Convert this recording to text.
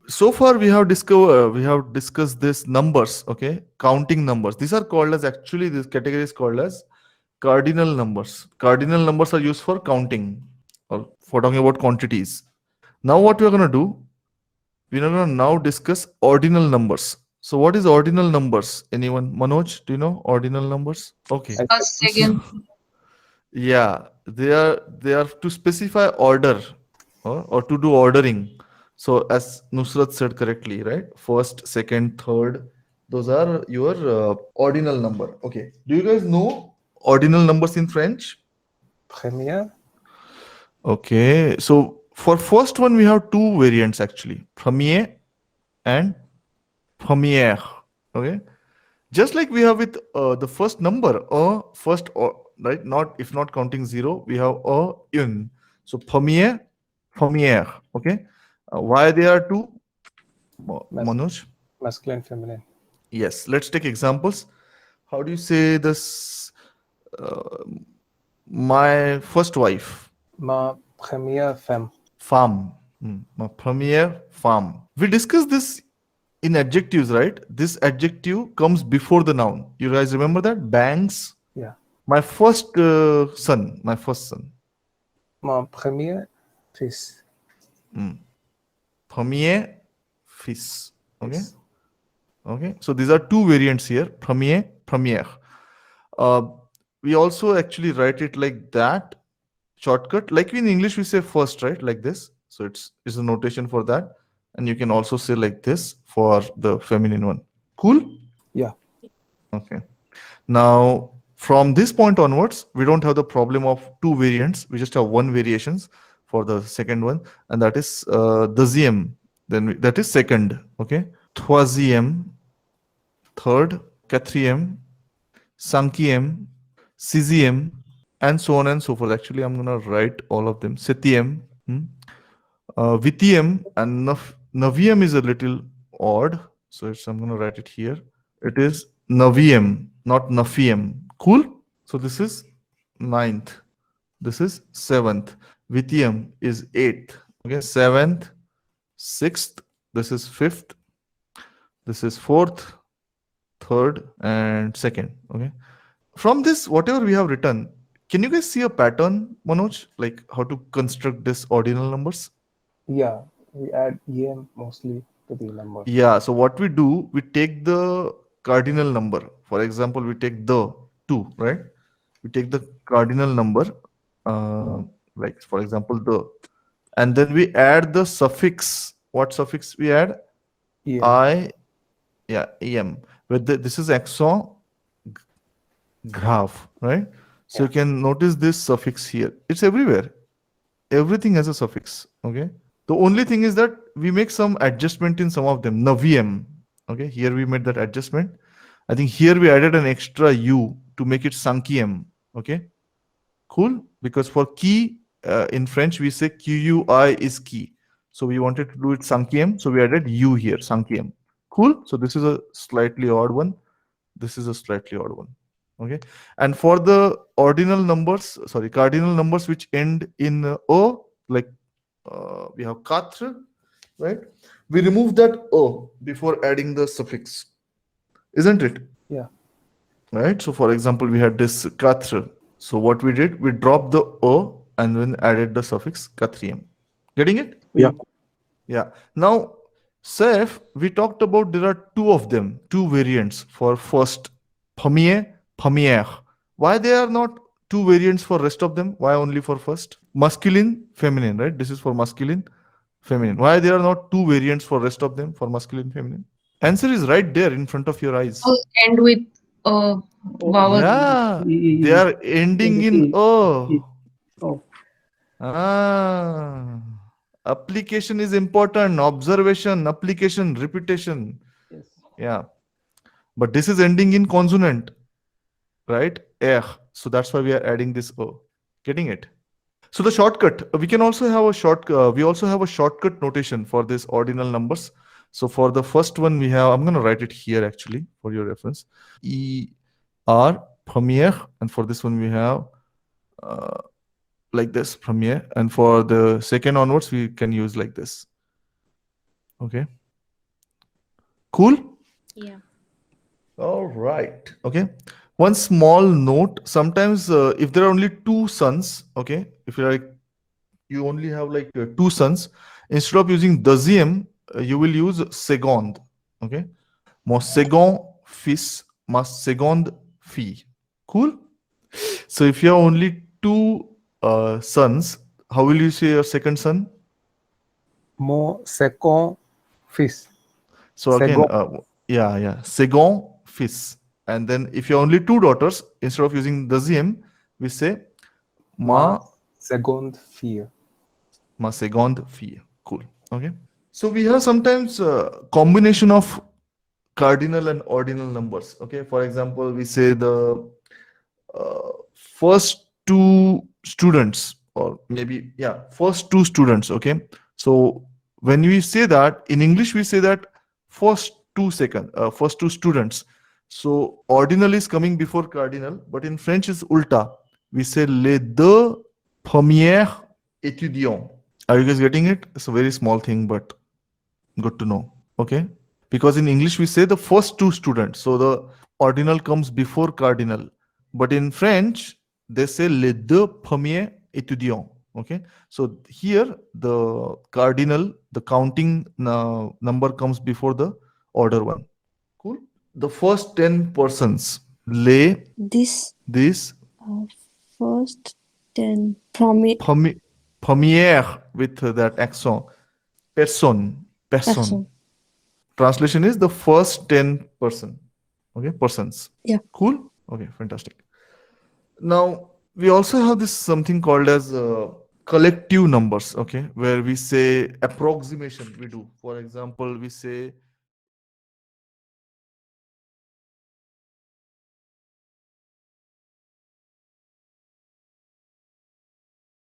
So far we have discussed this numbers, okay, counting numbers. These are called as, actually this category is called as cardinal numbers. Cardinal numbers are used for counting or for talking about quantities. Now what we are going to do, we are going to now discuss ordinal numbers. So what is ordinal numbers? Anyone? Manoj, do you know ordinal numbers? Okay. I think First, second. Yeah, they are to specify order, or to do ordering. So as Nusrat said correctly, right? First, second, third, those are your ordinal number. Okay. Do you guys know ordinal numbers in French? premier. Okay. So for first one, we have two variants actually, premier and première. Okay. Just like we have with the first number, first, or right, not if not counting zero, we have une. So premier, première. Okay. Why they are two? Mas- Manoj? Masculine, feminine. Yes. Let's take examples. How do you say this? Uh, my first wife, Ma première femme. femme. My première femme. We discussed this in adjectives, right? This adjective comes before the noun. You guys remember that? Banks. Yeah. My first son, my first son. Mon premier fils. Premier fils. Okay. Fils. Okay. So these are two variants here. Premier, première. Uh, we also actually write it like that. Shortcut. Like in English, we say first, right? Like this. So it's a notation for that. And you can also say like this for the feminine one. Cool? Yeah. Okay. Now, from this point onwards, we don't have the problem of two variants. We just have one variations for the second one, and that is deuxième. Then that is second. Okay. Troisième, third, quatrième, cinquième, sixième, and so on and so forth. Actually, I'm gonna write all of them. Septième, huitième, and neuvième is a little odd, so I'm gonna write it here. It is neuvième, not neuvième. Cool. So this is ninth. This is seventh. Vitium is eighth. Okay, seventh, sixth. This is fifth. This is fourth, third, and second. Okay. From this, whatever we have written, can you guys see a pattern, Manoj? Like how to construct this ordinal numbers? Yeah. We add em mostly to the number. Yeah. So what we do, we take the cardinal number. For example, we take the two, right? We take the cardinal number, uh, like for example the, and then we add the suffix. What suffix we add? Em. I, yeah, em. With this is accent grave, right? So you Yeah. can notice this suffix here. It's everywhere. Everything has a suffix. Okay. The only thing is that we make some adjustment in some of them. Naviem. Okay. Here we made that adjustment. I think here we added an extra u to make it sankiem. Okay. Cool. Because for key in French we say QUI is key. So we wanted to do it sankiem. So we added u here, sankiem. Cool. So this is a slightly odd one. This is a slightly odd one. Okay. And for the ordinal numbers, sorry, cardinal numbers which end in o, like we have quatre, right? We remove that o before adding the suffix, isn't it? Yeah. Right. So for example, we had this quatre. So what we did, we dropped the o and then added the suffix quatrième. Getting it? Yeah. Yeah. Now, Saif, we talked about there are two of them, two variants for first, premier, première. Why there are not two variants for rest of them? Why only for first? Masculine, feminine, right? This is for masculine, feminine. Why there are not two variants for rest of them for masculine, feminine? Answer is right there in front of your eyes. All end with vowel. Yeah, they are ending in o. Oh, Ah, application is important. Observation, application, repetition. yes. Yeah. But this is ending in consonant, right? Eh. So that's why we are adding this O. Getting it? So the shortcut, we can also have a we also have a shortcut notation for this ordinal numbers. So for the first one, we have, I'm going to write it here actually for your reference. ER, première. And for this one, we have uh, like this, premiere. And for the second onwards, we can use like this. Okay. Cool. Yeah. All right. Okay. One small note. Sometimes, if there are only two sons, okay, if you're like you only have like two sons, instead of using deuxième, you will use seconde. Okay. Mon second fils, ma seconde fille. Cool. So if you have only two sons, how will you say your second son? Mon second fils. So again, Second. yeah, second fils. And then if you have only two daughters, instead of using deuxième, we say Ma ma seconde fille. ma seconde fille. Cool. Okay. So we have sometimes combination of cardinal and ordinal numbers. Okay. For example, we say the first two students, or maybe yeah, first two students. Okay. So when we say that in English, we say that first two students. So ordinal is coming before cardinal, but in French is ulta. We say les deux premiers étudiants. Are you guys getting it? It's a very small thing, but good to know. Okay. Because in English we say the first two students. So the ordinal comes before cardinal. But in French, they say les deux premiers étudiants. Okay. So here the cardinal, the counting number comes before the order one. Cool. The first 10 persons. Les, This this, first 10 from it première with that accent. Person. person. Translation is the first 10 okay, persons. Yeah. Cool. Okay, fantastic. Now we also have this something called as collective numbers. Okay, where we say approximation. We do, for example, we say